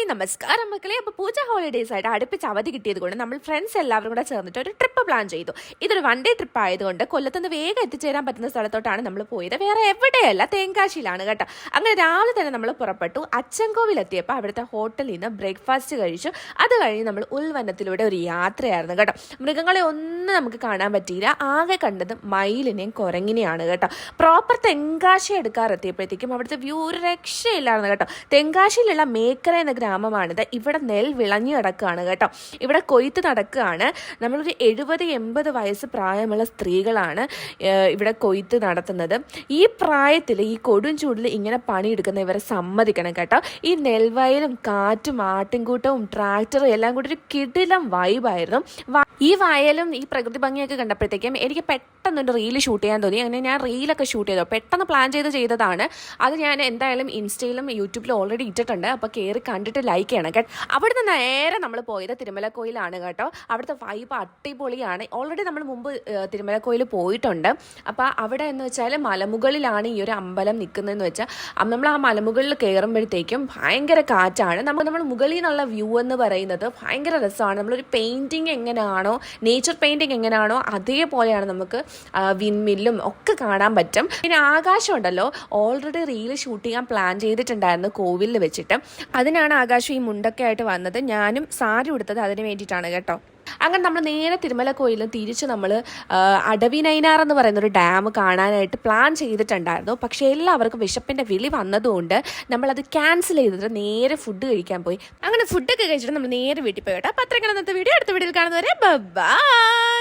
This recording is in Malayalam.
ഹായ് നമസ്കാരം മക്കളെ. അപ്പോൾ പൂജ ഹോളിഡേയ്സ് ആയിട്ട് അടുപ്പിച്ച് അവധി കിട്ടിയത് കൊണ്ട് നമ്മൾ ഫ്രണ്ട്സ് എല്ലാവരും കൂടെ ചേർന്നിട്ട് ഒരു ട്രിപ്പ് പ്ലാൻ ചെയ്തു. ഇതൊരു വൺ ഡേ ട്രിപ്പ് ആയതുകൊണ്ട് കൊല്ലത്തുനിന്ന് വേഗം എത്തിച്ചേരാൻ പറ്റുന്ന സ്ഥലത്തോട്ടാണ് നമ്മൾ പോയത്. വേറെ എവിടെയല്ല, തേങ്കാശിയിലാണ് കേട്ടോ. അങ്ങനെ രാവിലെ തന്നെ നമ്മൾ പുറപ്പെട്ടു. അച്ചൻകോവിൽ എത്തിയപ്പോൾ അവിടുത്തെ ഹോട്ടലിൽ നിന്ന് ബ്രേക്ക്ഫാസ്റ്റ് കഴിച്ചു. അത് കഴിഞ്ഞ് നമ്മൾ ഉൾവനത്തിലൂടെ ഒരു യാത്രയായിരുന്നു കേട്ടോ. മൃഗങ്ങളെ ഒന്നും നമുക്ക് കാണാൻ പറ്റിയില്ല. ആകെ കണ്ടത് മയിലിനെയും കുരങ്ങിനെയാണ് കേട്ടോ. പ്രോപ്പർ തെങ്കാശി എടുക്കാറെത്തിയപ്പോഴത്തേക്കും അവിടുത്തെ വ്യൂ ഒരു രക്ഷയില്ലായിരുന്നു കേട്ടോ. തെങ്കാശിയിലുള്ള മേക്കര എന്ന ഗ്രാമമാണിത്. ഇവിടെ നെൽ വിളഞ്ഞു കിടക്കുകയാണ് കേട്ടോ. ഇവിടെ കൊയ്ത്ത് നടക്കുകയാണ്. നമ്മളൊരു 70-80 വയസ്സ് പ്രായമുള്ള സ്ത്രീകളാണ് ഇവിടെ കൊയ്ത്ത് നടത്തുന്നത്. ഈ പ്രായത്തിൽ ഈ കൊടും ചൂടിൽ ഇങ്ങനെ പണിയെടുക്കുന്ന ഇവരെ സമ്മതിക്കണം കേട്ടോ. ഈ നെൽവയലും കാറ്റും ആട്ടിൻകൂട്ടവും ട്രാക്ടറും എല്ലാം കൂടി ഒരു കിടിലം വൈബായിരുന്നു. ഈ വയലും ഈ പ്രകൃതി ഭംഗിയൊക്കെ കണ്ടപ്പോഴത്തേക്കും എനിക്ക് പെട്ടെന്നൊരു റീല് ഷൂട്ട് ചെയ്യാൻ തോന്നി. അങ്ങനെ ഞാൻ റീലൊക്കെ ഷൂട്ട് ചെയ്തു. പെട്ടെന്ന് പ്ലാൻ ചെയ്തതാണ്. അത് ഞാൻ എന്തായാലും ഇൻസ്റ്റയിലും യൂട്യൂബിലും ഓൾറെഡി ഇട്ടിട്ടുണ്ട്. അപ്പോൾ കയറി കണ്ടിട്ട് ലൈക്ക് ചെയ്യണം കേട്ടോ. അവിടുന്ന് നേരെ നമ്മൾ പോയത് തിരുമലക്കോയിലാണ് കേട്ടോ. അവിടുത്തെ വൈബ് അടിപൊളിയാണ്. ഓൾറെഡി നമ്മൾ മുമ്പ് തിരുമലക്കോയിൽ പോയിട്ടുണ്ട്. അപ്പോൾ അവിടെ എന്ന് വെച്ചാൽ മലമുകളിലാണ് ഈ ഒരു അമ്പലം നിൽക്കുന്നതെന്ന് വെച്ചാൽ നമ്മൾ ആ മലമുകളിൽ കയറുമ്പോഴത്തേക്കും ഭയങ്കര കാറ്റാണ്. നമ്മൾ മുകളിൽ നിന്നുള്ള വ്യൂ എന്ന് പറയുന്നത് ഭയങ്കര രസമാണ്. നമ്മളൊരു പെയിൻറ്റിങ് എങ്ങനെയാണോ, നേച്ചർ പെയിൻറ്റിങ് എങ്ങനെയാണോ അതേപോലെയാണ് നമുക്ക് വിൻമില്ലും ഒക്കെ കാണാൻ പറ്റും. പിന്നെ ആകാശം ഉണ്ടല്ലോ, ഓൾറെഡി റീല് ഷൂട്ട് ചെയ്യാൻ പ്ലാൻ ചെയ്തിട്ടുണ്ടായിരുന്നു കോവിലിൽ വെച്ചിട്ട്. അതിനാണ് ആകാശം ഈ മുണ്ടൊക്കെ ആയിട്ട് വന്നത്. ഞാനും സാരി ഉടുത്തത് അതിന് വേണ്ടിയിട്ടാണ് കേട്ടോ. അങ്ങനെ നമ്മൾ നേരെ തിരുമലക്കോയിലും തിരിച്ച് നമ്മൾ അടവിനൈനാർ എന്ന് പറയുന്നൊരു ഡാം കാണാനായിട്ട് പ്ലാൻ ചെയ്തിട്ടുണ്ടായിരുന്നു. പക്ഷേ എല്ലാവർക്കും വിശപ്പിൻ്റെ വിളി വന്നതുകൊണ്ട് നമ്മളത് ക്യാൻസൽ ചെയ്തിട്ട് നേരെ ഫുഡ് കഴിക്കാൻ പോയി. അങ്ങനെ ഫുഡൊക്കെ കഴിച്ചിട്ട് നമ്മൾ നേരെ വീട്ടിൽ പോയി കേട്ടോ. അപ്പോൾ അത്രയ്ക്കാണ് ഇന്നത്തെ വീഡിയോ. അടുത്ത വീഡിയോയിൽ കാണുന്നവരെ ബൈ.